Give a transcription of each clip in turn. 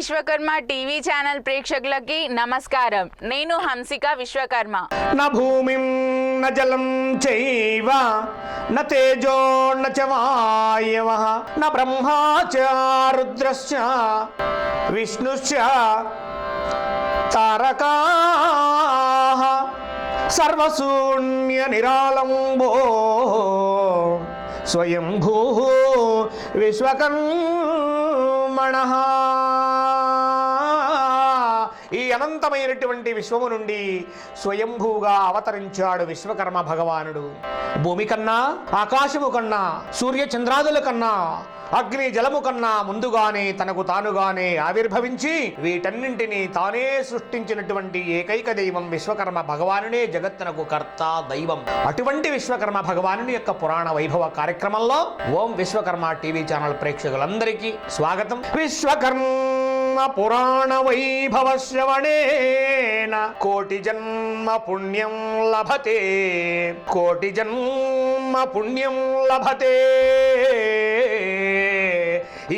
Vishwakarma TV channel ప్రేక్షకులకి నమస్కారం. నేను హంసిక విశ్వకర్మ. న భూమిం న జలం చైవ న తేజో న చ వాయవః న బ్రహ్మా చ రుద్రశ్చ విష్ణుశ్చ తారకాః సర్వశూన్య నిరాళంబో స్వయంభూ విశ్వకర్మణః. ఈ అనంతమైనటువంటి విశ్వము నుండి స్వయంభూగా అవతరించాడు విశ్వకర్మ భగవానుడు. భూమి కన్నా, ఆకాశము కన్నా, సూర్య చంద్రాదుల కన్నా, అగ్ని జలము కన్నా ముందుగానే తనకు తానుగానే ఆవిర్భవించి వీటన్నింటినీ తానే సృష్టించినటువంటి ఏకైక దైవం విశ్వకర్మ భగవానుడే జగత్తునకు కర్త దైవం. అటువంటి విశ్వకర్మ భగవానుని యొక్క పురాణ వైభవ కార్యక్రమంలో ఓం విశ్వకర్మ టీవీ ఛానల్ ప్రేక్షకులందరికీ స్వాగతం. విశ్వకర్మ పురాణ వైభవ శ్రవణేన కోటి జన్మ పుణ్యం లభతే, కోటి జన్మ పుణ్యం లభతే.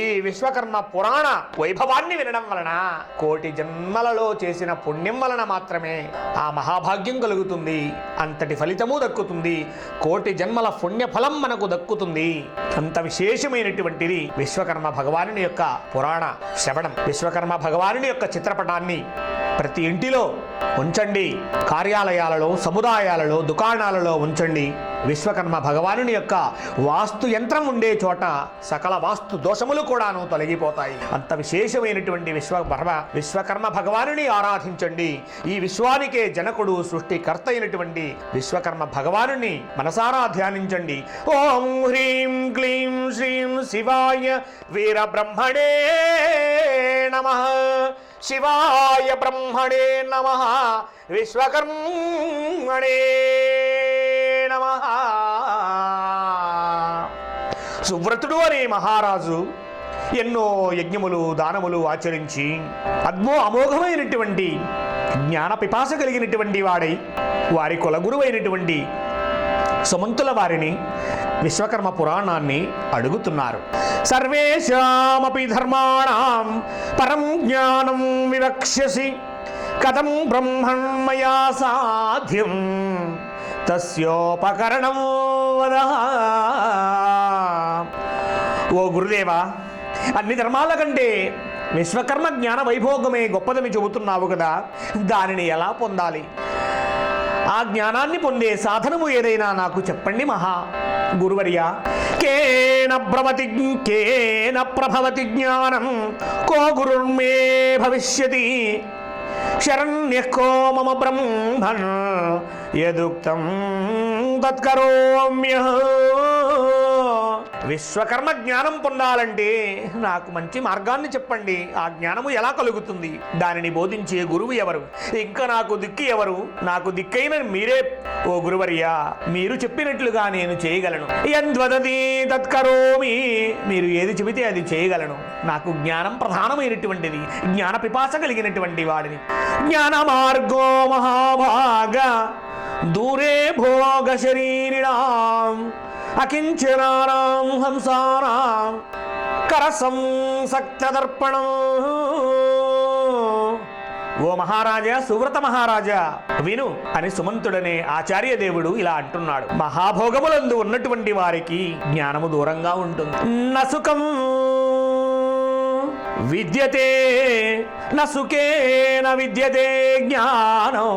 ఈ విశ్వకర్మ పురాణ వైభవాన్ని వినడం వలన కోటి జన్మలలో చేసిన పుణ్యం వలన మాత్రమే ఆ మహాభాగ్యం కలుగుతుంది, అంతటి ఫలితము దక్కుతుంది, కోటి జన్మల పుణ్యఫలం మనకు దక్కుతుంది. అంత విశేషమైనటువంటిది విశ్వకర్మ భగవానుని యొక్క పురాణ శ్రవణం. విశ్వకర్మ భగవానుని యొక్క చిత్రపటాన్ని ప్రతి ఇంటిలో ఉంచండి, కార్యాలయాలలో, సముదాయాలలో, దుకాణాలలో ఉంచండి. విశ్వకర్మ భగవానుని యొక్క వాస్తు యంత్రం ఉండే చోట సకల వాస్తు దోషములు కూడాను తొలగిపోతాయి. అంత విశేషమైనటువంటి విశ్వకర్మ భగవానుని ఆరాధించండి. ఈ విశ్వానికే జనకుడు, సృష్టికర్త అయినటువంటి విశ్వకర్మ భగవానుని మనసారా ధ్యానించండి. ఓం హ్రీం క్లీం శ్రీం శివాయ వీరబ్రహ్మణే నమః, శివాయ బ్రహ్మణే నమః, విశ్వకర్మణే నమః. సువ్రతుడు అనే మహారాజు ఎన్నో యజ్ఞములు, దానములు ఆచరించి అమోఘమైనటువంటి జ్ఞాన పిపాస కలిగినటువంటి వాడై వారి కులగురువైనటువంటి సుమంతుల వారిని విశ్వకర్మ పురాణాన్ని అడుగుతున్నారు. సర్వేషామపి ధర్మాణం పరం జ్ఞానం వివక్ష్యసి కథం బ్రహ్మణ్మయా సాధ్యం తస్యోపకరణం వదః. ఓ గురుదేవా, అన్ని ధర్మాల కంటే విశ్వకర్మ జ్ఞాన వైభోగమే గొప్పదని చెబుతున్నావు కదా, దానిని ఎలా పొందాలి? ఆ జ్ఞానాన్ని పొందే సాధనము ఏదైనా నాకు చెప్పండి మహా గురువర్య. కేన ప్రభవతి జ్ఞానం కో గురుర్మే భవిష్యతి శరణ్యః కో మమ బ్రహ్మన్ యదుక్తం తత్కరోమ్యః. విశ్వకర్మ జ్ఞానం పొందాలంటే నాకు మంచి మార్గాన్ని చెప్పండి. ఆ జ్ఞానము ఎలా కలుగుతుంది? దానిని బోధించే గురువు ఎవరు? ఇంకా నాకు దిక్కు ఎవరు? నాకు దిక్కైన మీరే ఓ గురువర్య. మీరు చెప్పినట్లుగా నేను చేయగలను. యద్వదతి తత్కరోమి. మీరు ఏది చెబితే అది చేయగలను. నాకు జ్ఞానం ప్రధానమైనటువంటిది, జ్ఞాన పిపాస కలిగినటువంటి వాడిని. జ్ఞాన మార్గో మహాభాగ దూరే భోగ శరీరిణాం అకించనానాం హంసానాం కరసంసక్తదర్పణం. ఓ మహారాజా, సువ్రత మహారాజా విను అని సుమంతుడనే ఆచార్య దేవుడు ఇలా అంటున్నాడు. మహాభోగములందు ఉన్నటువంటి వారికి జ్ఞానము దూరంగా ఉంటుంది. నసుకం విద్యతే నసుకేన విద్యతే జ్ఞానం.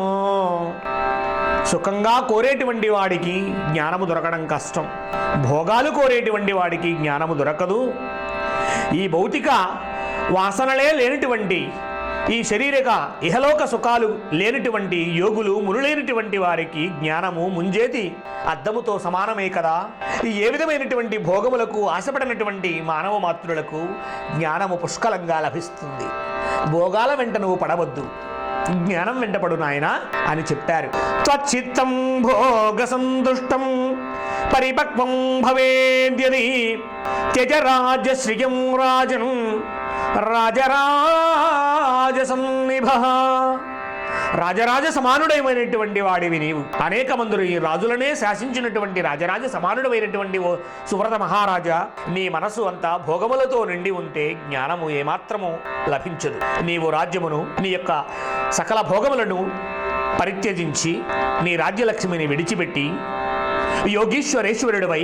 సుఖంగా కోరేటువంటి వాడికి జ్ఞానము దొరకడం కష్టం. భోగాలు కోరేటువంటి వాడికి జ్ఞానము దొరకదు. ఈ భౌతిక వాసనలే లేనటువంటి, ఈ శారీరక ఇహలోక సుఖాలు లేనటువంటి యోగులు, మునులైనటువంటి వారికి జ్ఞానము ముంజేతి అద్దముతో సమానమే కదా. ఏ విధమైనటువంటి భోగములకు ఆశపడినటువంటి మానవ మాతృలకు జ్ఞానము పుష్కలంగా లభిస్తుంది. భోగాల వెంట నువ్వు పడవద్దు, జ్ఞానం వెంటపడు నాయన అని చెప్పారు. త్వచ్చిత్తం భోగ సంతుష్టం పరిపక్వం భవేద్యది త్యజ రాజశ్రియం రాజన్ రాజరాజసన్నిభః. రాజరాజ సమానుడైనటువంటి వాడివి నీవు. అనేక మందులు ఈ రాజులనే శాసించినటువంటి రాజరాజ సమానుడైనటువంటి ఓ సువ్రత మహారాజా, నీ మనసు అంతా భోగములతో నిండి ఉంటే జ్ఞానము ఏమాత్రము లభించదు. నీవు రాజ్యమును, నీ యొక్క సకల భోగములను పరిత్యజించి నీ రాజ్యలక్ష్మిని విడిచిపెట్టి యోగీశ్వరేశ్వరుడివై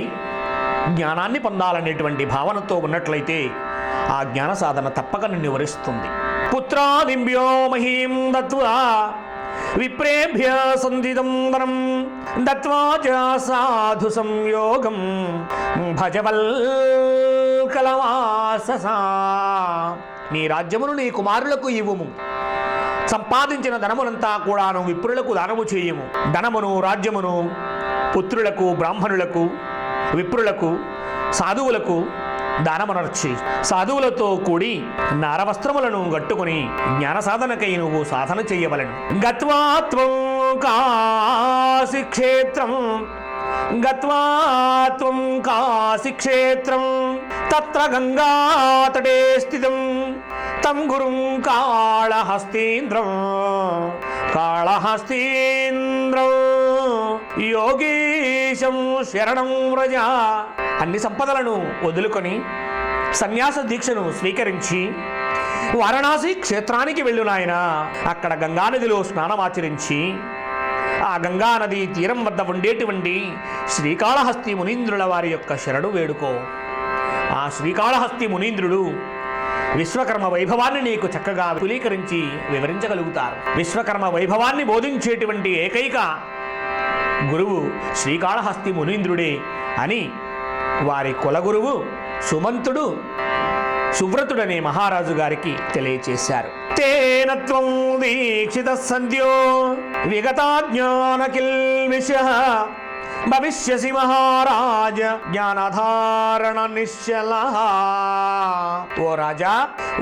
జ్ఞానాన్ని పొందాలనేటువంటి భావనతో ఉన్నట్లయితే ఆ జ్ఞాన సాధన తప్పక నిన్ను వరిస్తుంది. పుత్రాదిభ్యో మహీం దత్వా విప్రేభ్య సంధితం వరం దత్వా చ సాధు సంయోగం భజవల్ కలవాససా. నీ రాజ్యమును నీ కుమారులకు ఇవ్వుము. సంపాదించిన ధనమునంతా కూడాను విప్రులకు దానము చేయము. ధనమును, రాజ్యమును పుత్రులకు, బ్రాహ్మణులకు, విప్రులకు, సాధువులకు దానమనర్చి సాధువులతో కూడి నారవస్త్రములను గట్టుకుని జ్ఞాన సాధనకై నువ్వు సాధన చెయ్యవలను. గత్వాత్వం కాశీక్షేత్రం గత్వాత్వం కాశీక్షేత్రం తత్ర గంగాతటే స్థితం తం గురుం కాళహస్తీంద్రం యోగీశం శరణం వ్రజ. అన్ని సంపదలను వదులుకొని సన్యాస దీక్షను స్వీకరించి వారణాసి క్షేత్రానికి వెళ్ళు నాయన. అక్కడ గంగానదిలో స్నానమాచరించి ఆ గంగానది తీరం వద్ద ఉండేటువంటి శ్రీకాళహస్తి మునీంద్రుల వారి యొక్క శరణు వేడుకో. ఆ శ్రీకాళహస్తి మునీంద్రుడు విశ్వకర్మ వైభవాన్ని నీకు చక్కగా విపులీకరించి వివరించగలుగుతారు. విశ్వకర్మ వైభవాన్ని బోధించేటువంటి ఏకైక గురువు శ్రీకాళహస్తి మునీంద్రుడే అని వారి కులగురువు సుమంతుడు సువ్రతుడనే మహారాజు గారికి తెలియచేశారు. తేనత్వం దీక్షిత సంధ్యో విగతాజ్ఞాన కిల్విషః భవిష్యసి మహారాజ జ్ఞానధారణ నిశ్చలః. ఓ రాజా,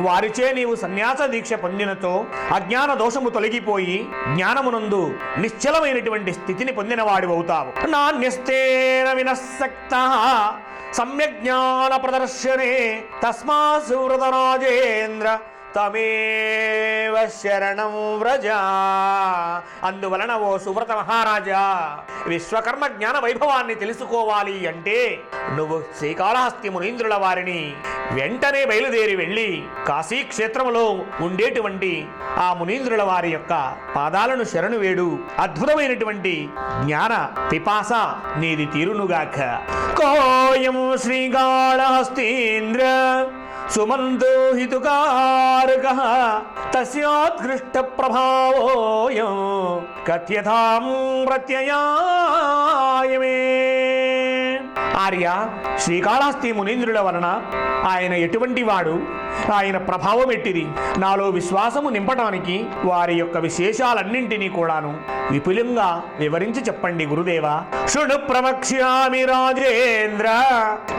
వారిచే నీవు సన్యాస దీక్ష పొందినతో అజ్ఞాన దోషము తొలగిపోయి జ్ఞానమునందు నిశ్చలమైనటువంటి స్థితిని పొందిన వాడివవుతావు. నాన్యస్తేన వినస్సక్తః సమ్యక్ జ్ఞాన ప్రదర్శనే తస్మా సువ్రత రాజేంద్ర తమేవ శరణం వ్రజ. అందువలన ఓ సువ్రత మహారాజా, విశ్వకర్మ జ్ఞాన వైభవాన్ని తెలుసుకోవాలి అంటే నువ్వు శ్రీకాళహస్తి మునీంద్రుల వారిని వెంటనే బయలుదేరి వెళ్ళి కాశీక్షేత్రములో ఉండేటువంటి ఆ మునీంద్రుల వారి యొక్క పాదాలను శరణు వేడు. అద్భుతమైనటువంటి జ్ఞాన పిపాస నీది తీరునుగాక. కోయం శ్రీకాళహస్తీంద్ర సుమంతో హితుకారకః తస్యోత్కృష్ట ప్రభావోయం కథ్యతాం ప్రత్యయాయమే. ఆర్య, శ్రీకాళహస్తి మునీంద్రుల వలన ఆయన ఎటువంటి వాడు, ఆయన ప్రభావం ఎట్టిది, నాలో విశ్వాసము నింపటానికి వారి యొక్క విశేషాలన్నింటినీ కూడాను విపులంగా వివరించి చెప్పండి గురుదేవా. శృణు ప్రవక్ష్యామి రాజేంద్ర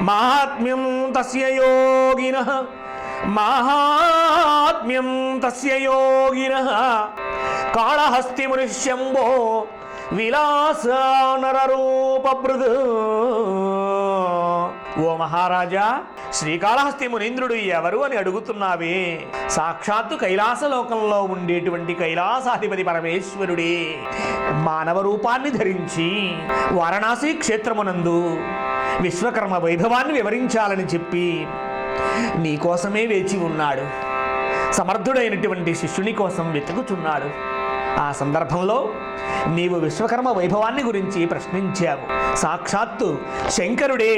మహాత్మ్యం తస్య యోగినః మహాత్మ్యం తస్య యోగినః కాళహస్తి మునిశంభో విలాస నరరూపభృద్. ఓ మహారాజా, శ్రీకాళహస్తి మునీంద్రుడు ఎవరు అని అడుగుతున్నావే? సాక్షాత్తు కైలాసలోకంలో ఉండేటువంటి కైలాసాధిపతి పరమేశ్వరుడే మానవ రూపాన్ని ధరించి వారణాసి క్షేత్రమునందు విశ్వకర్మ వైభవాన్ని వివరించాలని చెప్పి నీకోసమే వేచి ఉన్నాడు. సమర్థుడైనటువంటి శిష్యుని కోసం వెతుకుచున్నాడు. ఆ సందర్భంలో నీవు విశ్వకర్మ వైభవాన్ని గురించి ప్రశ్నించావు. సాక్షాత్తు శంకరుడే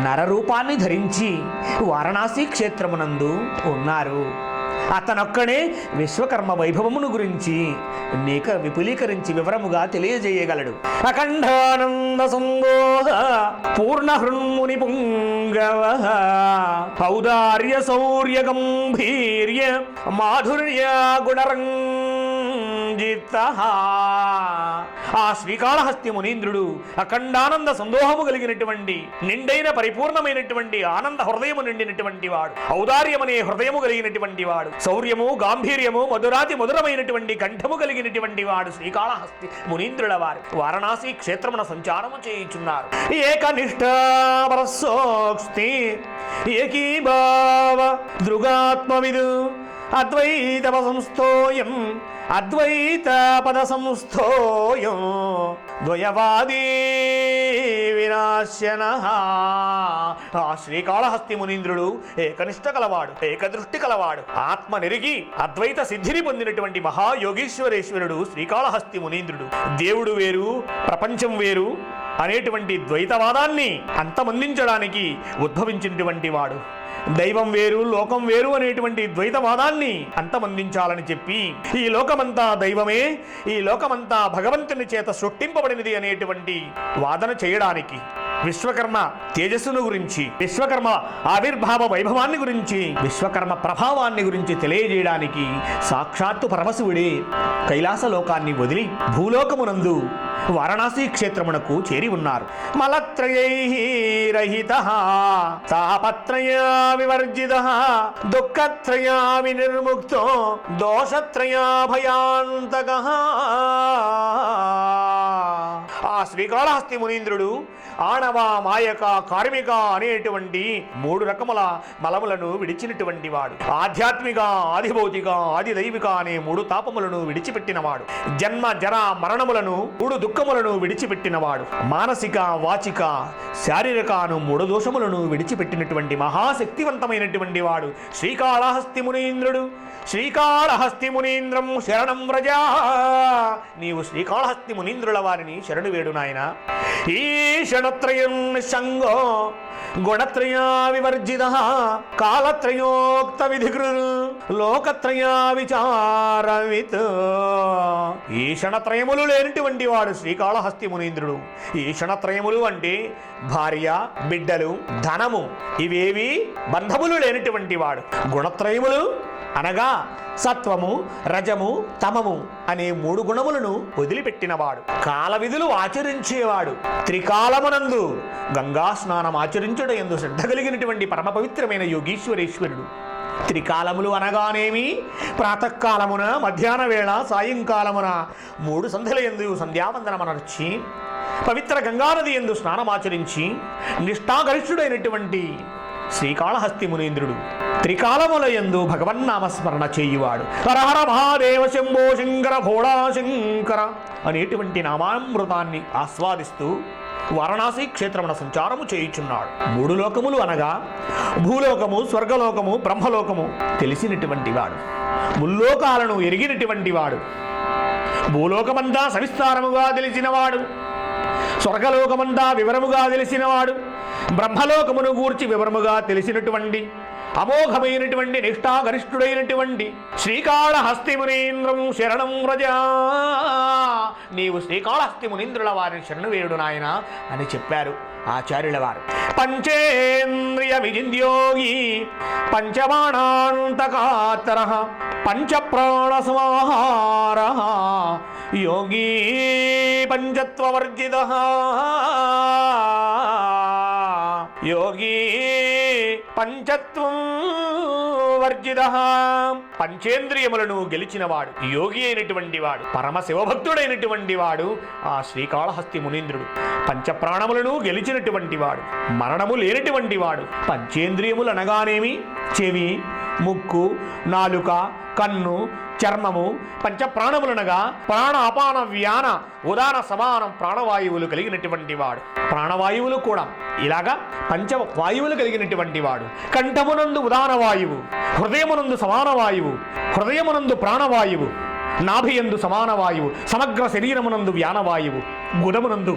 నరరూపాన్ని ధరించి వారణాసి క్షేత్రమునందు ఉన్నారు. అతనొక్కడే విశ్వకర్మ వైభవమును గురించి నీకు విపులీకరించి వివరముగా తెలియజేయగలడు. అఖండానంద సంబోధ పూర్ణ హృన్ముని పుంగవ ఔదార్య శౌర్య గంభీర్య మాధుర్య గుణరంజిత. ఆ శ్రీకాళహస్తి మునీంద్రుడు అఖండానంద సందోహము కలిగినటువంటి నిండైన పరిపూర్ణమైనటువంటి ఆనంద హృదయము నిండినటువంటి వాడు, ఔదార్యమనే హృదయము కలిగినటువంటి వాడు, శౌర్యము గాంభీర్యము మధురాతి మధురమైనటువంటి కంఠము కలిగినటువంటి వాడు శ్రీకాళహస్తి మునీంద్రుల వారు వారణాసి క్షేత్రమున సంచారము చేయుచున్నారు. ఏకనిష్ఠాపరసోక్స్తి ఏకీభావ దృగాత్మవిదు అద్వైత సంస్థోయం అద్వైత పద సంస్థోయం ద్వయవాదీ వినాశన. ఆ శ్రీకాళహస్తి మునీంద్రుడు ఏకనిష్ట కలవాడు, ఏకదృష్టి కలవాడు, ఆత్మ నెరిగి అద్వైత సిద్ధిని పొందినటువంటి మహాయోగీశ్వరేశ్వరుడు శ్రీకాళహస్తి మునీంద్రుడు. దేవుడు వేరు, ప్రపంచం వేరు అనేటువంటి ద్వైతవాదాన్ని అంతమొందించడానికి ఉద్భవించినటువంటి వాడు. దైవం వేరు, లోకం వేరు అనేటువంటి ద్వైతవాదాన్ని అంతమొందించాలని చెప్పి ఈ లోకమంతా దైవమే, ఈ లోకమంతా భగవంతుని చేత సృష్టింపబడినది అనేటువంటి వాదన చేయడానికి, విశ్వకర్మ తేజస్సును గురించి, విశ్వకర్మ ఆవిర్భావ వైభవాన్ని గురించి, విశ్వకర్మ ప్రభావాన్ని గురించి తెలియజేయడానికి సాక్షాత్తు పరమశివుడే కైలాస లోకాన్ని వదిలి భూలోకమునందు వారణాసి క్షేత్రమునకు చేరి ఉన్నారు. మలత్రయై రహిత తాపత్రయా వివర్జిత దుఃఖత్రయా వినిర్ముక్తో దోషత్రయా భయాంతక. ఆ శ్రీకాళహస్తి మునీంద్రుడు ఆణవ, మాయక, కార్మిక అనేటువంటి 3 రకముల మలములను విడిచినటువంటి వాడు. ఆధ్యాత్మిక, ఆదిభౌతిక, ఆదిదైవిక అనే 3 తాపములను విడిచిపెట్టినవాడు. జన్మ జర మరణములను 3 దుఃఖములను విడిచిపెట్టినవాడు. మానసిక, వాచిక, శారీరక అను 3 దోషములను విడిచిపెట్టినటువంటి మహాశక్తివంతమైనటువంటి వాడు శ్రీకాళహస్తి మునీంద్రుడు. శ్రీకాళహస్తి మునీంద్రం శరణం వ్రజా. నీవు శ్రీకాళహస్తి మునీంద్రుల వారిని శరణు వేడు నాయన. ఈషణత్రయం నిస్సంగో గుణత్రయా వివర్జిత కాలత్రయోక్త విధికృ లోకత్రయా విచారవిత్. ఈషణత్రయములు లేనిటువంటి వాడు శ్రీకాళహస్తి మునీంద్రుడు. ఈషణత్రయములు అంటే భార్య, బిడ్డలు, ధనము, ఇవేవి బంధములు లేనిటువంటి వాడు. గుణత్రయములు అనగా సత్వము, రజము, తమము అనే 3 గుణములను వదిలిపెట్టినవాడు. కాల విధులు ఆచరించేవాడు. త్రికాలమునందు గంగా స్నానం ఆచరించుట యందు శ్రద్ధ కలిగినటువంటి పరమ పవిత్రమైన యోగీశ్వరేశ్వరుడు. త్రికాలములు అనగానేమి? ప్రాతకాలమున, మధ్యాహ్న వేళ, సాయంకాలమున 3 సంధ్యల యందు సంధ్యావందనమనర్చి పవిత్ర గంగానది యందు స్నానమాచరించి నిష్ఠాగరిష్ఠుడైనటువంటి శ్రీకాళహస్తి మునీంద్రుడు త్రికాలముల యందు భగవన్నామస్మరణ చేయువాడు. హరహర మహాదేవ శంభో శంకర భోళా శంకర అనేటువంటి నామామృతాన్ని ఆస్వాదిస్తూ వారణాసి క్షేత్రమున సంచారము చేయుచున్నాడు. 3 లోకములు అనగా భూలోకము, స్వర్గలోకము, బ్రహ్మలోకము తెలిసినటువంటి వాడు. ముల్లోకాలను ఎరిగినటువంటి వాడు. భూలోకమంతా సవిస్తారముగా తెలిసినవాడు. స్వర్గలోకమంతా వివరముగా తెలిసినవాడు. బ్రహ్మలోకమును గూర్చి వివరముగా తెలిసినటువంటి అమోఘమైనటువంటి నిష్ఠాగరిష్ఠుడైనటువంటి శ్రీకాళహస్తి మునీంద్రం శరణం వ్రజా. నీవు శ్రీకాళహస్తి మునీంద్రుల వారిని శరణు వేయుడు నాయన అని చెప్పారు ఆచార్యుల వారు. పంచేంద్రియ విజింద్యోగి పంచబాణాంతకాతర పంచప్రాణ సమాహార యోగీ పంచత్వవర్జిత. యోగీ పంచత్వం వర్జిత. పంచేంద్రియములను గెలిచినవాడు, యోగి అయినటువంటి వాడు, పరమ శివభక్తుడైనటువంటి వాడు ఆ శ్రీకాళహస్తి మునీంద్రుడు. పంచప్రాణములను గెలిచినటువంటి వాడు, మరణము లేనటువంటి వాడు. పంచేంద్రియములు అనగానేమి? చెవి, ముక్కు, నాలుక, కన్ను, చర్మము. పంచప్రాణములనగా ప్రాణ, అపాన, వ్యాన, ఉదాన, సమానం ప్రాణవాయువులు కలిగినటువంటి వాడు. ప్రాణవాయువులు కూడా ఇలాగా పంచవాయువులు కలిగినటువంటి వాడు. కంఠమునందు ఉదాన వాయువు, హృదయమునందు సమాన వాయువు, హృదయమునందు ప్రాణవాయువు, నాభియందు సమాన వాయువు, సమగ్ర శరీరమునందు వ్యానవాయువు, గుదమునందు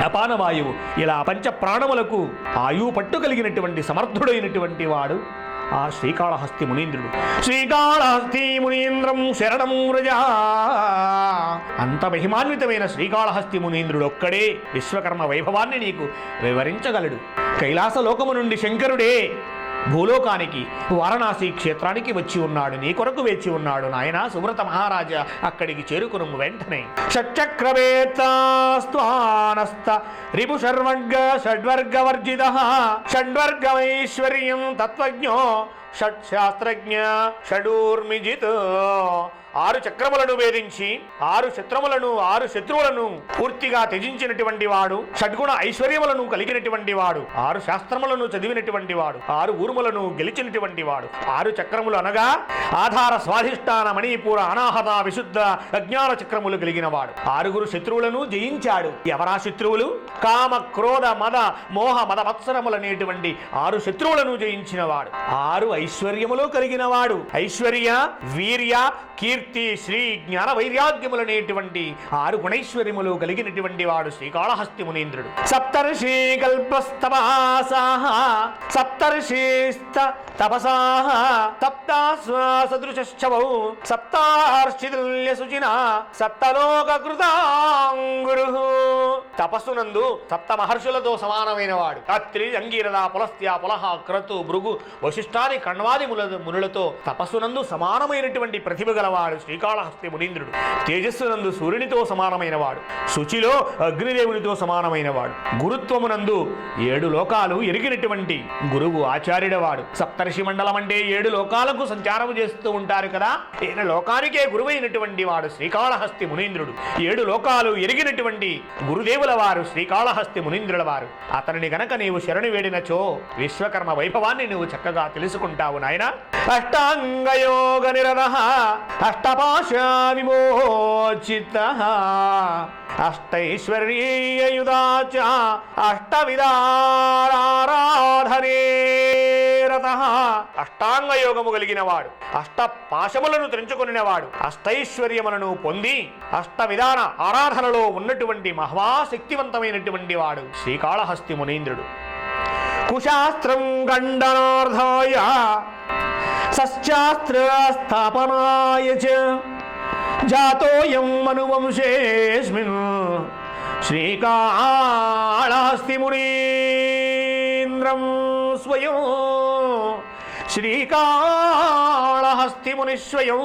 అపానవాయువు. ఇలా పంచ ప్రాణములకు ఆయువు పట్టు కలిగినటువంటి సమర్థుడైనటువంటి వాడు ఆ శ్రీకాళహస్తి మునీంద్రుడు. శ్రీకాళహస్తి మునీంద్రం శరణం వ్రజా. అంత మహిమాన్వితమైన శ్రీకాళహస్తి మునీంద్రుడు ఒక్కడే విశ్వకర్మ వైభవాన్ని నీకు వివరించగలడు. కైలాస లోకము నుండి శంకరుడే భూలోకానికి వారణాసి క్షేత్రానికి వచ్చి ఉన్నాడు. నీ కొరకు వేచి ఉన్నాడు నాయన సువ్రత మహారాజా. అక్కడికి చేరుకును వెంటనే. షట్చక్రవేత్తాస్త్వానస్త రిపు షడ్వర్గ వర్జిత షడ్వర్గమైశ్వర్యం తత్వజ్ఞో షట్ శాస్త్రజ్ఞ షడూర్మిజిత్ 6 చక్రములను వేధించి 6 శత్రువులను పూర్తిగా త్యజించినటువంటి వాడు, షడ్గుణ ఐశ్వర్యములను కలిగినటువంటి వాడు, 6 శాస్త్రములను చదివినటువంటి వాడు, 6 ఊర్ములను గెలిచినటువంటి వాడు, 6 చక్రములు అనగా ఆధార స్వాధిష్టాన మణిపూర అనాహత విశుద్ధ అజ్ఞాన చక్రములు కలిగిన వాడు. 6 శత్రువులను జయించాడు. ఎవరా శత్రువులు? కామ క్రోధ మద మోహ మద మత్సరములనేటువంటి 6 శత్రువులను జయించిన వాడు. 6 ఐశ్వర్యములు కలిగిన వాడు. ఐశ్వర్య, వీర్య, కీర్తి, శ్రీ, జ్ఞాన వైరాగ్యములనేటువంటి 6 గుణైశ్వర్యములు కలిగినటువంటి వాడు శ్రీకాళహస్తి మునీంద్రుడు. సప్తర్షి కల్పస్తపాసాః సప్తర్షిస్త తపసాః సప్తాశ్వాసదృశశ్చవౌ సప్తార్షితుల్య సుచినా సప్తలోక కృతాంగురుః. తపస్సునందు 7 మహర్షులతో సమానమైన వాడు. అత్రి, అంగీరద, పులస్త్య, పులహ, క్రతు, భృగు, వశిష్ఠాది కణ్వాది మునులతో తపస్సునందు సమానమైనటువంటి ప్రతిభ గలవాడు శ్రీకాళహస్తి మునీంద్రుడు. తేజస్సునందు సూర్యునితో సమానమైన వాడు. శుచిలో అగ్నిదేవునితో సమానమైన వాడు. గురుత్వమునందు 7 లోకాలు ఎరిగినటువంటి గురువు ఆచార్యుడవాడు. సప్తర్షి మండలం అంటే 7 లోకాలకు సంచారము చేస్తూ ఉంటారు కదా, 7 లోకానికే గురువైనటువంటి వాడు శ్రీకాళహస్తి మునీంద్రుడు. 7 లోకాలు ఎరిగినటువంటి గురుదేవుల వారు శ్రీకాళహస్తి మునీంద్రుల వారు. అతనిని గనక నీవు శరణు వేడినచో విశ్వకర్మ వైభవాన్ని నువ్వు చక్కగా తెలుసుకుంటావు నాయన. అష్టాంగయోగ నిరతః అష్టపాశ విమోచితః అష్టైశ్వర్యేయుధాచ అష్టవిధారారాధనే రతః. అష్టాంగయోగము కలిగిన వాడు, అష్టపాశములను తెంచుకొనినవాడు, అష్టైశ్వర్యములను పొంది అష్టవిధాన ఆరాధనలో ఉన్నటువంటి మహాశక్తివంతమైనటువంటి వాడు శ్రీకాళహస్తి మునీంద్రుడు. కుశాస్త్రం ఖండనార్థాయ సశాస్త్ర స్థాపనాయ చ జాతోయం మనువంశేస్మిన్ శ్రీకాళహస్తి మునీంద్రం స్వయం. శ్రీకాళహస్తి ముని స్వయం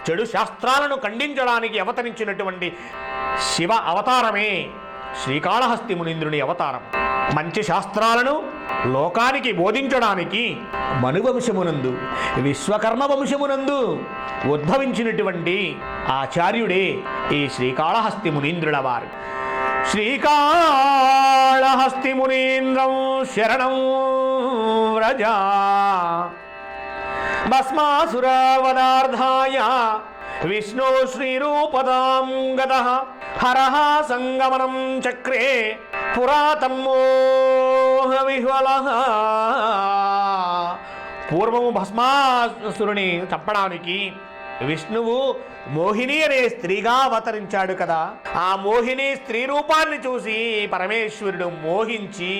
చెడు శాస్త్రాలను ఖండించడానికి అవతరించినటువంటి శివ అవతారమే శ్రీకాళహస్తి మునీంద్రుని అవతారం. మంచి శాస్త్రాలను లోకానికి బోధించడానికి మనువంశమునందు విశ్వకర్మ వంశమునందు ఉద్భవించినటువంటి ఆచార్యుడే ఈ శ్రీకాళహస్తి మునీంద్రుల వారు. శ్రీకాళహస్తి మునీంద్రం శరణం వ్రజ భస్మాసురవదార్థాయ విష్ణు శ్రీరూపదాం గతః హరః సంగమనం చక్రే పురాతన్మోహ విహ్వలః. పూర్వము భస్మాసురుని చంపడానికి విష్ణువు మోహిని అనే స్త్రీగా అవతరించాడు కదా. ఆ మోహిని స్త్రీ రూపాన్ని చూసి పరమేశ్వరుడు మోహించి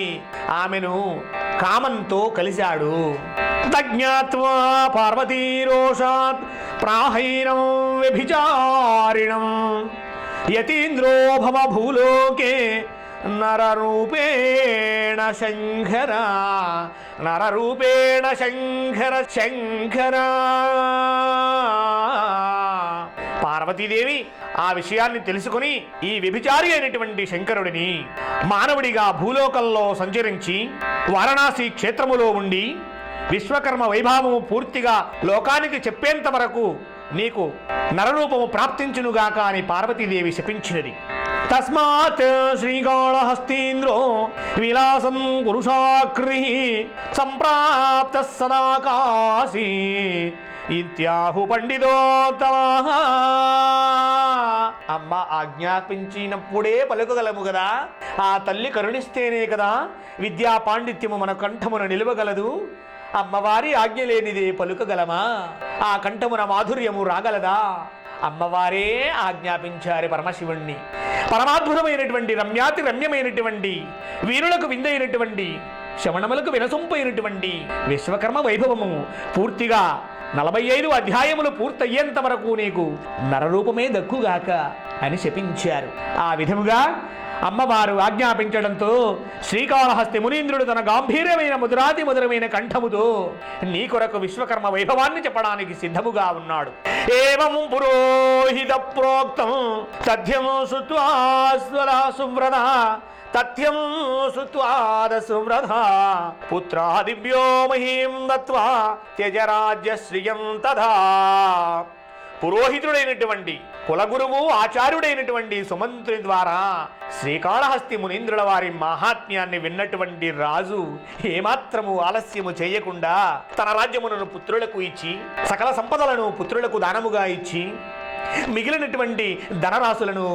ఆమెను కామంతో కలిశాడు. తజ్ఞాత్వా పార్వతీరోషాత్ ప్రాహైనం వ్యభిచారిణం యతీంద్రో భవ భూలోకే నరరూపేణ శంకర నరరూపేణ శంకర శంకర. పార్వతీదేవి ఆ విషయాన్ని తెలుసుకుని ఈ వ్యభిచారి అయినటువంటి శంకరుడిని మానవుడిగా భూలోకంలో సంచరించి వారణాసి క్షేత్రములో ఉండి విశ్వకర్మ వైభవము పూర్తిగా లోకానికి చెప్పేంత వరకు నీకు నరరూపము ప్రాప్తించునుగాక అని పార్వతీదేవి శపించినది. తస్మాత్ శ్రీకాళహస్తీంద్రో విలాసం పురుషాకృ సంప్రాప్త సదాకాశీ ఇత్యాహు పండితోత్తమ. అమ్మ ఆజ్ఞాపించినప్పుడే పలుకగలము కదా, ఆ తల్లి కరుణిస్తేనే కదా విద్యా పాండిత్యము మన కంఠమున నిలవగలదు. అమ్మవారి ఆజ్ఞ లేనిదే పలుకగలమా? ఆ కంఠమున మాధుర్యము రాగలదా? అమ్మవారే ఆజ్ఞాపించారు పరమశివుణ్ణి. పరమాద్భుతమైనటువంటి రమ్యాతి రమ్యమైనటువంటి వీరులకు విందైనటువంటి శమణములకు వినసొంపైనటువంటి విశ్వకర్మ వైభవము పూర్తిగా 45 అధ్యాయములు పూర్తయ్యేంత వరకు నీకు నరరూపమే దక్కుగాక అని శపించారు. ఆ విధముగా అమ్మవారు ఆజ్ఞాపించడంతో శ్రీకాళహస్తి మునీంద్రుడు తన గాంభీర్యమైన మధురాతి మధురమైన కంఠముతో నీ కొరకు విశ్వకర్మ వైభవాన్ని చెప్పడానికి సిద్ధముగా ఉన్నాడు. ఏవం పురోహిత ప్రోక్తం సధ్యం సుత్వా సువ్రత తథ్యం సుత్వాద సువ్రధ పుత్రాదిభ్యో మహీం దత్వా త్యజరాజ్యశ్రియం తథా. పురోహితుడైనటువంటి కులగురువు ఆచార్యుడైనటువంటి సుమంత్రుని ద్వారా శ్రీకాళహస్తి మునీంద్రుల వారి మహాత్మ్యాన్ని విన్నటువంటి రాజు ఏమాత్రము ఆలస్యము చేయకుండా తన రాజ్యములను పుత్రులకు ఇచ్చి సకల సంపదలను పుత్రులకు దానముగా ఇచ్చి మిగిలినటువంటి ధనరాశులను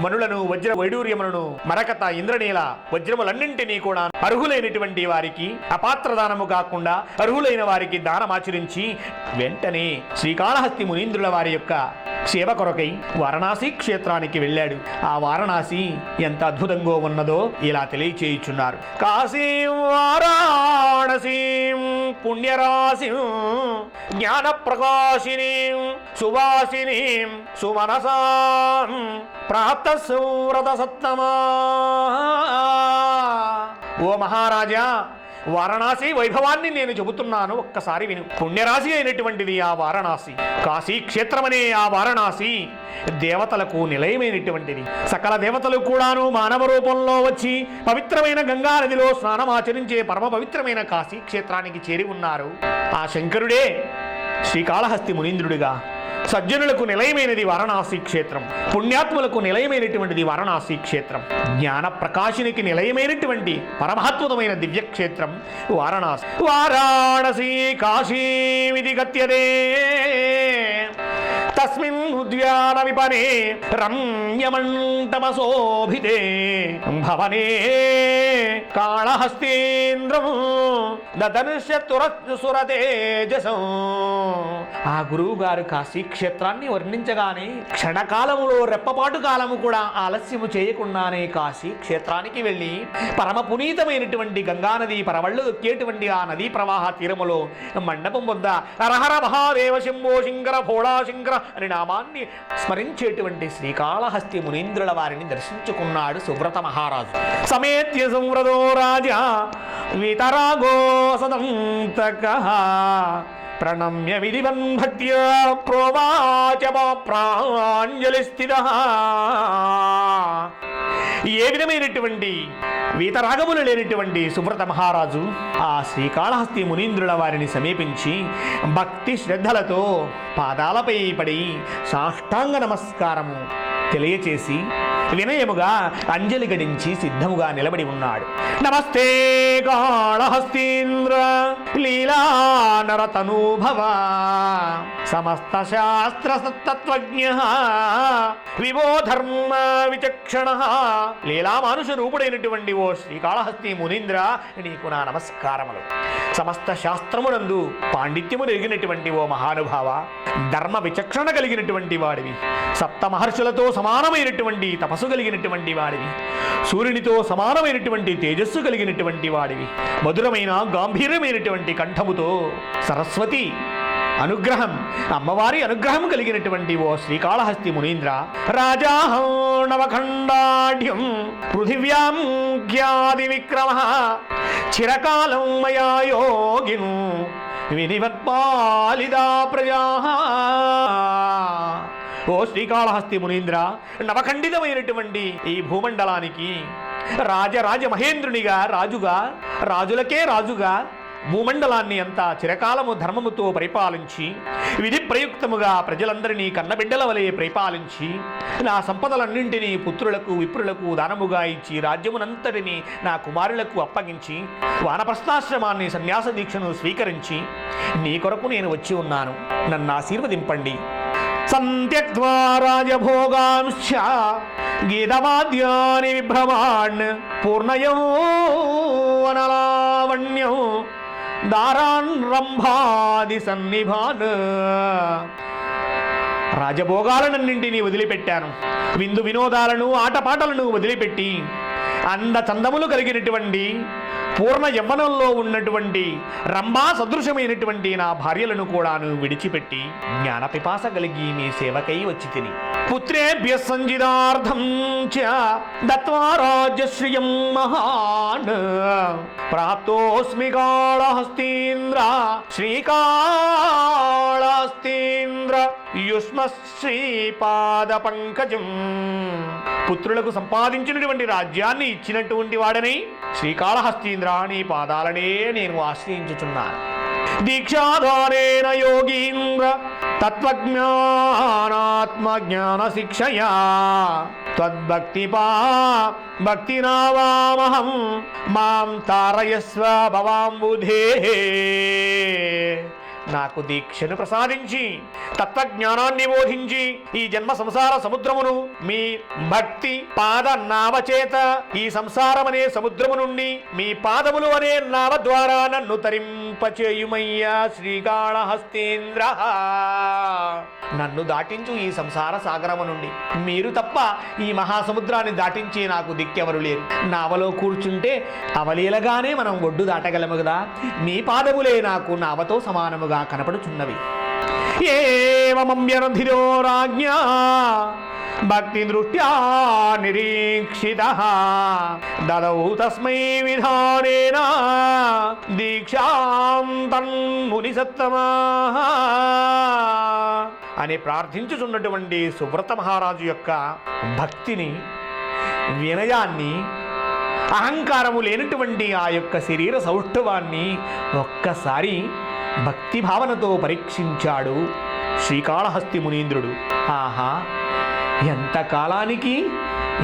మనులను వజ్ర వైడూర్యములను మరకత ఇంద్రనీల వజ్రములన్నింటినీ కూడా అర్హులైనటువంటి వారికి అపాత్రదానము కాకుండా అర్హులైన వారికి దానమాచరించి వెంటనే శ్రీకాళహస్తి మునీంద్రుల వారి యొక్క సేవ కొరకై వారణాసి క్షేత్రానికి వెళ్ళాడు. ఆ వారణాసి ఎంత అద్భుతంగా ఉన్నదో ఇలా తెలియచేయుచున్నారు. కాశీం వారాణసీం పుణ్యరాశిం జ్ఞాన ప్రకాశినీం సువాసినీం సుమనసాం ప్రాప్త సువ్రత సత్తమా. ఓ మహారాజా, వారణాసి వైభవాన్ని నేను చెబుతున్నాను, ఒక్కసారి విను. పుణ్యరాశి అయినటువంటిది ఆ వారణాసి. కాశీ క్షేత్రమనే ఆ వారణాసి దేవతలకు నిలయమైనటువంటిది. సకల దేవతలు కూడాను మానవ రూపంలో వచ్చి పవిత్రమైన గంగా నదిలో స్నానమాచరించే పరమ పవిత్రమైన కాశీ క్షేత్రానికి చేరి ఉన్నారు. ఆ శంకరుడే శ్రీకాళహస్తి మునీంద్రుడిగా సజ్జనులకు నిలయమైనది వారణాసి క్షేత్రం, పుణ్యాత్ములకు నిలయమైనటువంటిది వారణాసి క్షేత్రం, జ్ఞాన ప్రకాశినికి నిలయమైనటువంటి పరమహత్వమైన దివ్యక్షేత్రం వారణాసి. వారాణసీ కాశీ విధి గత్యదే తస్మిన్ ఉద్యాన విపనే రమ్యమంటపశోభితే భవనే కాళహస్తీంద్రం దదర్శతురసురతేజసం. ఆ గురువు గారు కాశీ క్షేత్రాన్ని వర్ణించగానే క్షణకాలములో రెప్పపాటు కాలము కూడా ఆలస్యము చేయకుండానే కాశీ క్షేత్రానికి వెళ్ళి పరమ పునీతమైనటువంటి గంగానది పరవళ్ళు దొక్కేటువంటి ఆ నదీ ప్రవాహ తీరములో మండపం వద్ద హరహర మహాదేవ శంభో శంకర భోళా శంకర అని నామాన్ని స్మరించేటువంటి శ్రీకాళహస్తి మునీంద్రుల వారిని దర్శించుకున్నాడు సువ్రత మహారాజు. సమేత్య సంవ్రతో రాజా వితరాగో సదంతకః ప్రణమ్య విధివన్ భక్త్యా ప్రోవాచ ప్రాంజలి స్థితః. ఏ విధమైనటువంటి వీతరాగములు లేనటువంటి సువ్రత మహారాజు ఆ శ్రీకాళహస్తి మునీంద్రుల వారిని సమీపించి భక్తి శ్రద్ధలతో పాదాలపై పడి సాష్టాంగ నమస్కారము తెలియచేసి వినయముగా అంజలి గడించి సిద్ధముగా నిలబడి ఉన్నాడు. నమస్తే కాళహస్తీంద్ర లీలా నరతనూభవ సమస్త శాస్త్ర తత్వజ్ఞ వివో ధర్మ విచక్షణ. లీలా మానుష రూపుడైనటువంటి ఓ శ్రీకాళహస్తి మునీంద్ర, నీకు నా నమస్కారములు. సమస్త శాస్త్రమునందు పాండిత్యము ఎరిగినటువంటి ఓ మహానుభావ, ధర్మ విచక్షణ కలిగినటువంటి వాడివి, సప్త మహర్షులతో సమానమైనటువంటి తపస్సు కలిగినటువంటి వాడివి, సూర్యునితో సమానమైనటువంటి తేజస్సు కలిగినటువంటి వాడివి, మధురమైన గాంభీర్యమైనటువంటి కంఠముతో సరస్వతి అనుగ్రహం, అమ్మవారి అనుగ్రహం కలిగినటువంటి ఓ శ్రీకాళహస్తి మునీంద్ర, రాజాహం నవఖండాఢ్యం పృథివ్యాం ఖ్యాతి విక్రమ చిరకాలం మయా యోగిన్ విధివత్పాలిదా ప్రజా. ఓ శ్రీకాళహస్తి మునీంద్ర, నవఖండితమైనటువంటి ఈ భూమండలానికి రాజరాజ మహేంద్రునిగా రాజుగా, రాజులకే రాజుగా భూమండలాన్ని అంతా చిరకాలము ధర్మముతో పరిపాలించి విధి ప్రయుక్తముగా ప్రజలందరినీ కన్నబిడ్డల వలె పరిపాలించి నా సంపదలన్నింటినీ పుత్రులకు విప్రులకు దానముగా ఇచ్చి రాజ్యమునంతటిని నా కుమారులకు అప్పగించి వానప్రస్థాశ్రమాన్ని సన్యాస దీక్షను స్వీకరించి నీ కొరకు నేను వచ్చి ఉన్నాను, నన్ను ఆశీర్వదింపండి. సంత్యక్త్వా రాజభోగాంశ్చ గీతవాద్యాని విభ్రమాణ్ పూర్ణయౌవనలావణ్యం దారాన్ రంభాది సన్నిభాన్. రాజభోగాలనన్నింటినీ వదిలిపెట్టాను, విందు వినోదాలను ఆటపాటలను వదిలిపెట్టి అంద చందములు కలిగినటువంటి పూర్ణ యవ్వనంలో ఉన్నటువంటి రంభా సదృశమైనటువంటి నా భార్యలను కూడాను విడిచిపెట్టి జ్ఞాన పిపాస కలిగి మీ సేవకై వచ్చి తిని పుత్రేభ్య సంజిదార్థం చ దత్వా రాజ్యశ్రియం మహాన్ ప్రాప్తోస్మి కాళహస్తీంద్ర శ్రీకాళహస్తీంద్ర యుష్మశ్రీపాద పంకజం. పుత్రులకు సంపాదించినటువంటి రాజ్యాన్ని ఇచ్చినటువంటి వాడని శ్రీకాళహస్తీంద్ర నీ పాదాలనే నేను ఆశ్రయించుచున్నాను. దీక్షాధారేణ యోగీంద్ర తత్వజ్ఞానాత్మజ్ఞాన శిక్షయా భక్తినావామహం మాం తారయస్వ భవాంబుధే. నాకు దీక్షను ప్రసాదించి తత్వజ్ఞానాన్ని బోధించి ఈ జన్మ సంసార సముద్రమును మీ భక్తి పాద నావ చేత ఈ సంసారమనే సముద్రము నుండి మీ పాదములు అనే నావ ద్వారా నన్ను తరింపచేయుమయ్యా శ్రీకాళహస్తీంద్ర. నన్ను దాటించు ఈ సంసార సాగరము నుండి. మీరు తప్ప ఈ మహాసముద్రాన్ని దాటించి నాకు దిక్కెవరు లేరు. నావలో కూర్చుంటే అవలీలగానే మనం ఒడ్డు దాటగలము కదా. మీ పాదములే నాకు నావతో సమానముగా కనపడుచున్నవి. ఏమమ్యనధిరో రాజ్ఞా భక్తి దృష్ట్యా నిరీక్షితః దదౌ తస్మై విధానేన దీక్షాం తన్ముని సత్తమః అని ప్రార్థించుచున్నటువంటి సువ్రత మహారాజు యొక్క భక్తిని, వినయాన్ని, అహంకారము లేనటువంటి ఆ యొక్క శరీర సౌష్ఠవాన్ని ఒక్కసారి భక్తి భావనతో పరీక్షించాడు శ్రీకాళహస్తి మునీంద్రుడు. ఆహా, ఎంత కాలానికి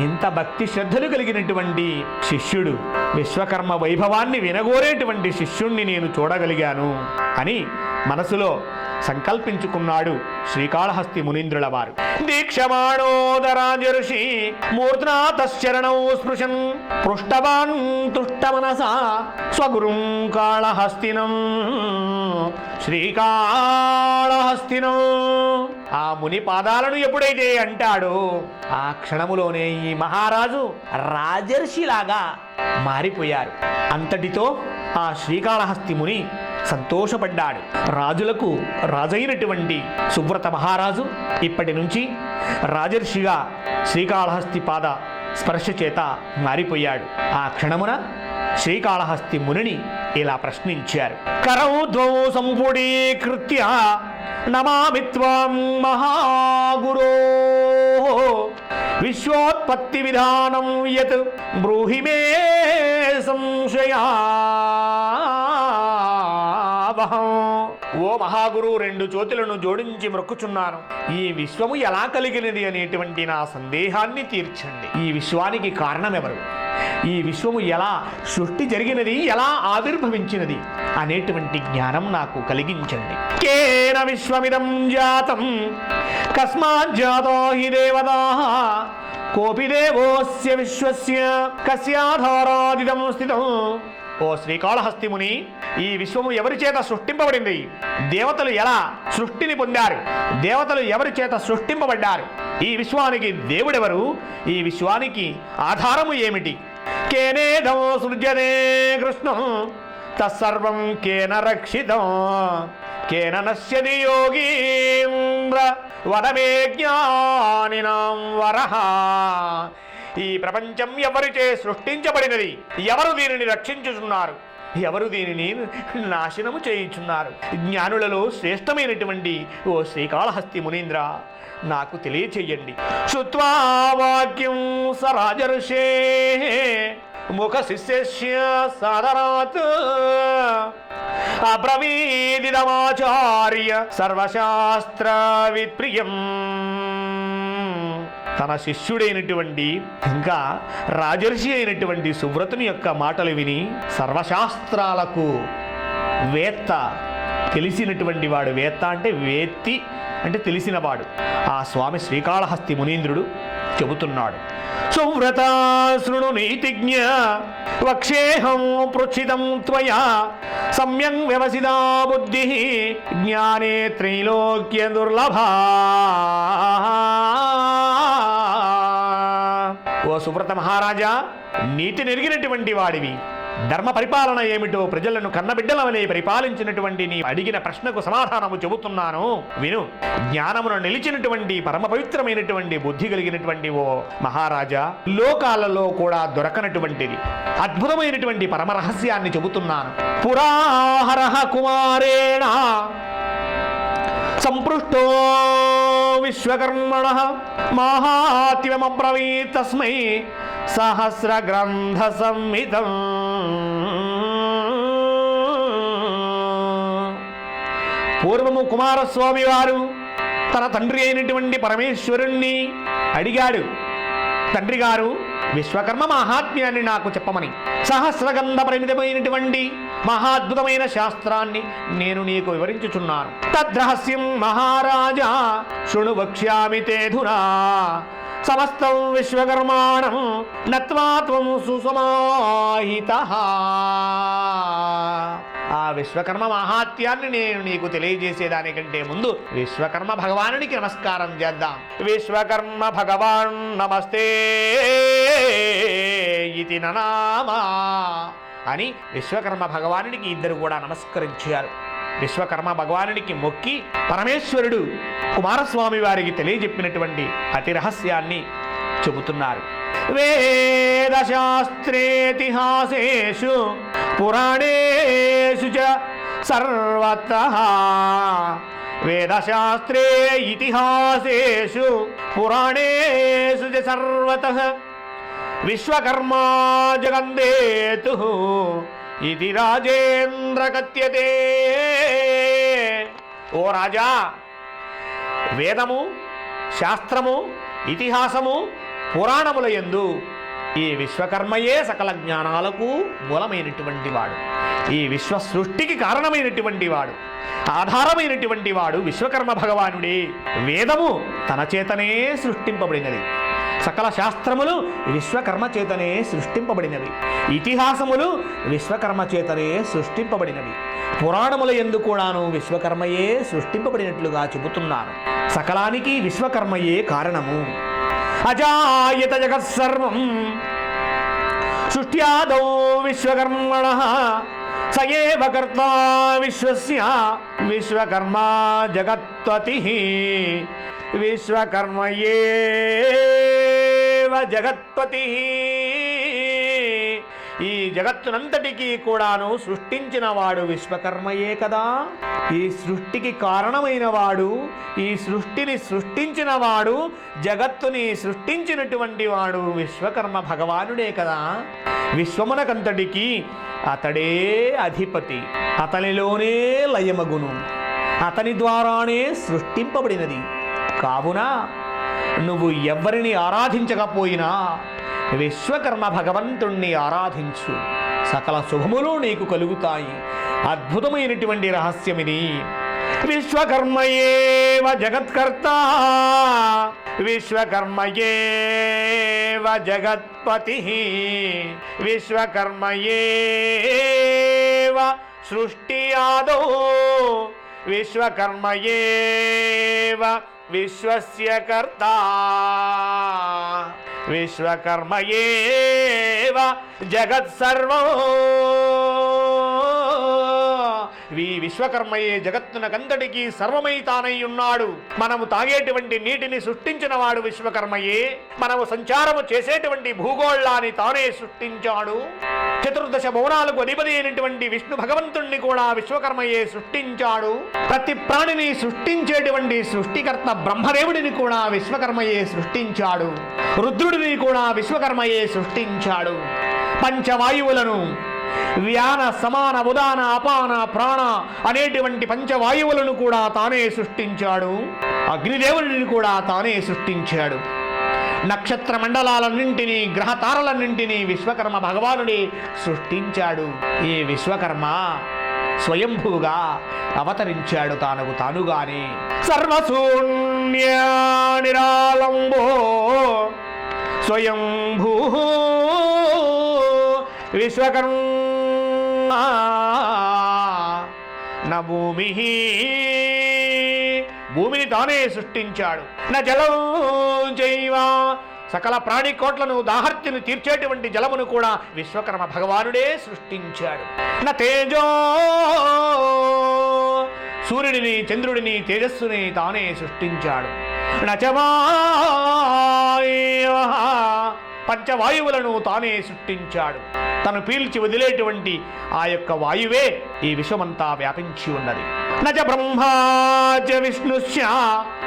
ఇంత భక్తి శ్రద్ధలు కలిగినటువంటి శిష్యుడు, విశ్వకర్మ వైభవాన్ని వినగోరేటువంటి శిష్యుణ్ణి నేను చూడగలిగాను అని మనసులో సంకల్పించుకున్నాడు శ్రీకాళహస్తి మునీంద్రుల వారు. దీక్షమాణోదరాజర్షి మూర్ధ్నా తశ్చరణౌ స్పృశన్ పృష్టవాన్ తుష్టమనసా స్వగురుం కాళహస్తినం శ్రీకాళహస్తినం. ఆ ముని పాదాలను ఎప్పుడైతే అంటాడో ఆ క్షణములోనే ఈ మహారాజు రాజర్షిలాగా మారిపోయారు. అంతటితో ఆ శ్రీకాళహస్తి ముని సంతోషపడ్డాడు. రాజులకు రాజైనటువంటి సువ్రత మహారాజు ఇప్పటి నుంచి రాజర్షిగా శ్రీకాళహస్తి పాద స్పర్శ చేత మారిపోయాడు. ఆ క్షణమున శ్రీకాళహస్తి మునిని ఇలా ప్రశ్నించారు. కరౌ ద్వౌ సంపుడీకృత్య నమామి త్వాం మహాగురో విశ్వోత్పత్తి విధానం యత్ బ్రూహి మే సంశయా. ఓ మహాగురు, రెండు చేతులను జోడించి మొక్కుచున్నాను. ఈ విశ్వము ఎలా కలిగినది అనేటువంటి నా సందేహాన్ని తీర్చండి. ఈ విశ్వానికి కారణమెవరు? ఈ విశ్వము ఎలా సృష్టి జరిగినది, ఎలా ఆవిర్భవించినది అనేటువంటి జ్ఞానం నాకు కలిగించండి. కేన విశ్వమిదం జాతం కస్మాత్ జాతో హి దేవతాః కోపి దేవోస్య విశ్వస్య కస్యాధారాదిదం స్థితం. ఓ శ్రీకాళహస్తి ముని, ఈ విశ్వము ఎవరి చేత సృష్టింపబడింది? దేవతలు ఎలా సృష్టిని పొందారు? దేవతలు ఎవరి చేత సృష్టింపబడ్డారు? ఈ విశ్వానికి దేవుడెవరు? ఈ విశ్వానికి ఆధారము ఏమిటి? కేనేదం సృజ్యతే కృష్ణం తత్సర్వం కేన రక్షితం కేన నశ్యతి యోగీంద్ర వదమే జ్ఞానినాం వరః. ఈ ప్రపంచం ఎవరిచే సృష్టించబడినది? ఎవరు దీనిని రక్షించుచున్నారు? ఎవరు దీనిని నాశనము చేయుచున్నారు? జ్ఞానులలో శ్రేష్టమైనటువంటి ఓ శ్రీకాళహస్తి మునీంద్ర, నాకు తెలియచేయండి. శ్రుత్వా వాక్యం స రాజర్షే ముఖ శిష్యస్య సాదరాత్ అబ్రవీదిదమాచార్య సర్వశాస్త్ర విప్రియం. తన శిష్యుడైనటువంటి ఇంకా రాజర్షి అయినటువంటి సువ్రతుని యొక్క మాటలు విని సర్వశాస్త్రాలకు వేత్త, తెలిసినటువంటి వాడు. వేత్త అంటే వేత్తి అంటే తెలిసినవాడు. ఆ స్వామి శ్రీకాళహస్తి మునీంద్రుడు చెబుతున్నాడు. సువ్రత శృణు నీతిజ్ఞ వక్షేహం పృచ్ఛితం త్వయా సమ్యం వ్యవసిదా బుద్ధి జ్ఞానే త్రైలోక్య దుర్లభా. ఓ సువ్రత మహారాజా, నీతి నెరిగినటువంటి వాడివి. ధర్మ పరిపాలన ఏమిటో ప్రజలను కన్నబిడ్డల వలె పరిపాలించినటువంటి నీ అడిగిన ప్రశ్నకు సమాధానము చెబుతున్నాను విను. జ్ఞానమును నిలిచినటువంటి పరమ పవిత్రమైనటువంటి బుద్ధి కలిగినటువంటి ఓ మహారాజా, లోకాలలో కూడా దొరకనటువంటిది అద్భుతమైనటువంటి పరమ రహస్యాన్ని చెబుతున్నాను. పురాహర కుమారేణ సంపృష్టో విశ్వకర్మణ మాహాత్మ్యమబ్రవీత్ తస్మై సహస్ర గ్రంథ సంహితం. పూర్వము కుమారస్వామి వారు తన తండ్రి అయినటువంటి పరమేశ్వరుణ్ణి అడిగాడు, తండ్రి గారు విశ్వకర్మ మహాత్మ్యాన్ని నాకు చెప్పమని. సహస్రగంధ పరిమితమైనటువంటి మహాద్భుతమైన శాస్త్రాన్ని నేను నీకు వివరించుచున్నాను. తద్రహస్యం మహారాజా శృణు వక్ష్యామి తేధునా సమస్తం విశ్వకర్మాణం నత్వా త్వం సుసమాహితః. ఆ విశ్వకర్మ మహాత్యాన్ని నేను నీకు తెలియజేసేదానికంటే ముందు విశ్వకర్మ భగవానుడికి నమస్కారం చేద్దాం. విశ్వకర్మ భగవాన్ నమస్తే ఇతి ననామా అని విశ్వకర్మ భగవానుడికి ఇద్దరు కూడా నమస్కరించారు. విశ్వకర్మ భగవానుడికి మొక్కి పరమేశ్వరుడు కుమారస్వామి వారికి తెలియజెప్పినటువంటి అతి రహస్యాన్ని చెబుతున్నారు. వేదశాస్త్రేతిహాసేషు పురాణేషు చ సర్వతః. వేదశాస్త్రే ఇతిహాసేషు పురాణేషు చ సర్వతః విశ్వకర్మా జగందేతుః ఇది రాజేంద్ర కథ్యతే. ఓ రాజా, వేదము, శాస్త్రము, ఇతిహాసము, పురాణముల యందు ఈ విశ్వకర్మయే సకల జ్ఞానాలకు మూలమైనటువంటి వాడు, ఈ విశ్వ సృష్టికి కారణమైనటువంటి వాడు, ఆధారమైనటువంటి వాడు విశ్వకర్మ భగవానుడే. వేదము తన చేతనే సృష్టింపబడినది, సకల శాస్త్రములు విశ్వకర్మ చేతనే సృష్టింపబడినవి, ఇతిహాసములు విశ్వకర్మ చేతనే సృష్టింపబడినవి, పురాణముల యందు కూడాను విశ్వకర్మయే సృష్టింపబడినట్లుగా చెబుతున్నాను. సకలానికి విశ్వకర్మయే కారణము. అజాయత జగత్సర్వం సృష్ట్యాదౌ విశ్వకర్మణః సయేవ కర్తా విశ్వస్య విశ్వకర్మ జగత్పతిః. విశ్వకర్మయేవ జగత్పతిః. ఈ జగత్తునంతటికీ కూడాను సృష్టించిన వాడు విశ్వకర్మయే కదా. ఈ సృష్టికి కారణమైన వాడు, ఈ సృష్టిని సృష్టించిన వాడు, జగత్తుని సృష్టించినటువంటి వాడు విశ్వకర్మ భగవానుడే కదా. విశ్వమునకంతటికి అతడే అధిపతి, అతనిలోనే లయమగును, అతని ద్వారానే సృష్టింపబడినది. కావున నువ్వు ఎవ్వరిని ఆరాధించకపోయినా విశ్వకర్మ భగవంతుణ్ణి ఆరాధించు, సకల శుభములు నీకు కలుగుతాయి. అద్భుతమైనటువంటి రహస్యమిది. విశ్వకర్మయేవ జగత్కర్త విశ్వకర్మయేవ జగత్పతిః. విశ్వకర్మయేవ సృష్టి ఆదౌ విశ్వకర్మయేవ విశ్వస్య కర్త. విశ్వకర్మయేవ జగత్సర్వం. ఈ విశ్వకర్మయే జగత్తునకంతటికీ సర్వమై తానై ఉన్నాడు. మనము తాగేటువంటి నీటిని సృష్టించిన వాడు విశ్వకర్మయే. మనము సంచారము చేసేటువంటి భూగోళాన్ని తానే సృష్టించాడు. చతుర్దశ భువనాలకు అధిపతి అయినటువంటి విష్ణు భగవంతుణ్ణి కూడా విశ్వకర్మయే సృష్టించాడు. ప్రతి ప్రాణిని సృష్టించేటువంటి సృష్టికర్త బ్రహ్మదేవుడిని కూడా విశ్వకర్మయే సృష్టించాడు. రుద్రుడిని కూడా విశ్వకర్మయే సృష్టించాడు. పంచవాయువులను వ్యాన సమాన ఉదాన అపాన ప్రాణ అనేటువంటి పంచవాయువులను కూడా తానే సృష్టించాడు. అగ్నిదేవుడిని కూడా తానే సృష్టించాడు. నక్షత్ర మండలాలన్నింటినీ గ్రహ తారలన్నింటినీ విశ్వకర్మ భగవానుడే సృష్టించాడు. ఈ విశ్వకర్మ స్వయంభూగా అవతరించాడు తానకు తానుగానే. సర్వశూన్య నిరాలంబో స్వయంభూ విశ్వకర్మ నా భూమిని తానే సృష్టించాడు. నా జలం చైవ సకల ప్రాణికోట్లను దాహర్తిని తీర్చేటువంటి జలమును కూడా విశ్వకర్మ భగవానుడే సృష్టించాడు. నా తేజో సూర్యుడిని చంద్రుడిని తేజస్సుని తానే సృష్టించాడు. నచవాయ పంచవాయువులను తానే సృష్టించాడు. తను పీల్చి వదిలేటువంటి ఆ యొక్క వాయువే ఈ విశ్వమంతా వ్యాపించి ఉన్నది. నచ బ్రహ్మాచ విష్ణుశ్చ,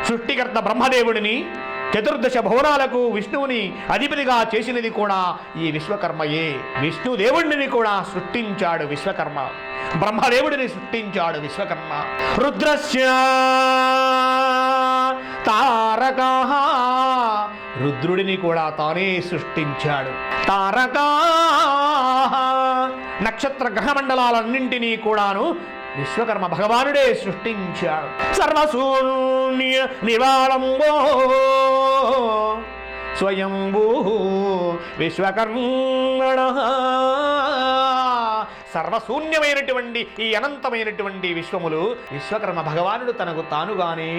సృష్టికర్త బ్రహ్మదేవుడిని, చతుర్దశ భువనాలకు విష్ణువుని అధిపతిగా చేసినది కూడా ఈ విశ్వకర్మయే. విష్ణుదేవుడిని కూడా సృష్టించాడు విశ్వకర్మ, బ్రహ్మదేవుడిని సృష్టించాడు విశ్వకర్మ. రుద్రస్య తారకా, రుద్రుడిని కూడా తానే సృష్టించాడు. తారకా, నక్షత్ర గ్రహమండలాలన్నింటినీ కూడాను విశ్వకర్మ భగవానుడే సృష్టించాడు. సర్వశూన్య నివాళంబో స్వయంభూ విశ్వకర్మణ, సర్వశూన్యమైనటువంటి ఈ అనంతమైనటువంటి విశ్వములు విశ్వకర్మ భగవానుడు తనకు తానుగానే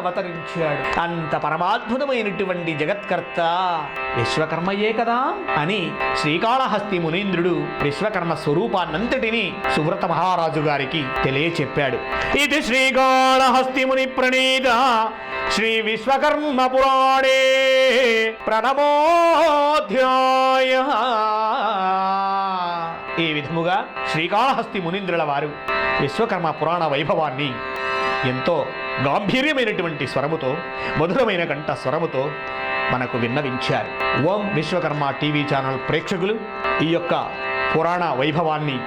అవతరించాడు. అంత పరమాద్భుతమైనటువంటి జగత్కర్త విశ్వకర్మయే కదా అని శ్రీకాళహస్తి మునీంద్రుడు విశ్వకర్మ స్వరూపాన్నంతటినీ సువ్రత మహారాజు గారికి తెలియచెప్పాడు. ఇది శ్రీకాళహస్తి ముని ప్రణీత శ్రీ విశ్వకర్మ పురాణే ప్రణమోధ్యాయ. ఈ విధముగా శ్రీకాళహస్తి మునీంద్రుల వారు విశ్వకర్మ పురాణ వైభవాన్ని ఎంతో గాంభీర్యమైనటువంటి స్వరముతో, మధురమైన కంఠ స్వరముతో మనకు విన్నవించారు. ఓం విశ్వకర్మ టీవీ ఛానల్ ప్రేక్షకులు ఈ యొక్క పురాణ వైభవాన్ని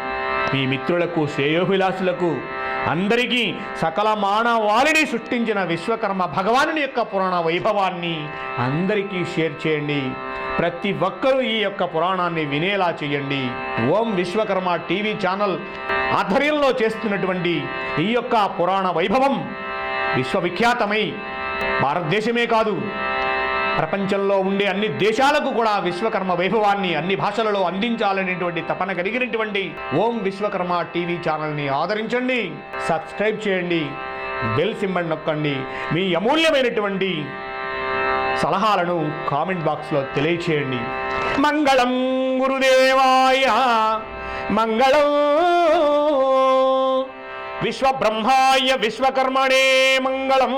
మీ మిత్రులకు, శ్రేయోభిలాసులకు, అందరికీ సకల మానవాళిని సృష్టించిన విశ్వకర్మ భగవానుని యొక్క పురాణ వైభవాన్ని అందరికీ షేర్ చేయండి. ప్రతి ఒక్కరూ ఈ యొక్క పురాణాన్ని వినేలా చేయండి. ఓం విశ్వకర్మ టీవీ ఛానల్ ఆధ్వర్యంలో చేస్తున్నటువంటి ఈ యొక్క పురాణ వైభవం విశ్వవిఖ్యాతమై భారతదేశమే కాదు, ప్రపంచంలో ఉండే అన్ని దేశాలకు కూడా విశ్వకర్మ వైభవాన్ని అన్ని భాషలలో అందించాలనేటువంటి తపన కలిగినటువంటి ఓం విశ్వకర్మ టీవీ ఛానల్ని ఆదరించండి, సబ్స్క్రైబ్ చేయండి, బెల్ సింబల్ నొక్కండి. మీ అమూల్యమైనటువంటి సలహాలను కామెంట్ బాక్స్లో తెలియచేయండి. మంగళం గురుదేవాయ మంగళం, విశ్వబ్రహ్మాయ విశ్వకర్మణే మంగళం,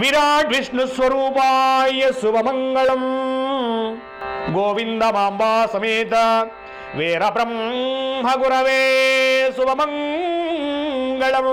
విరాట్ విష్ణు స్వరూపాయ శుభమంగళం, గోవింద మాంబా సమేత వీర బ్రహ్మ గురవే శుభమంగళం.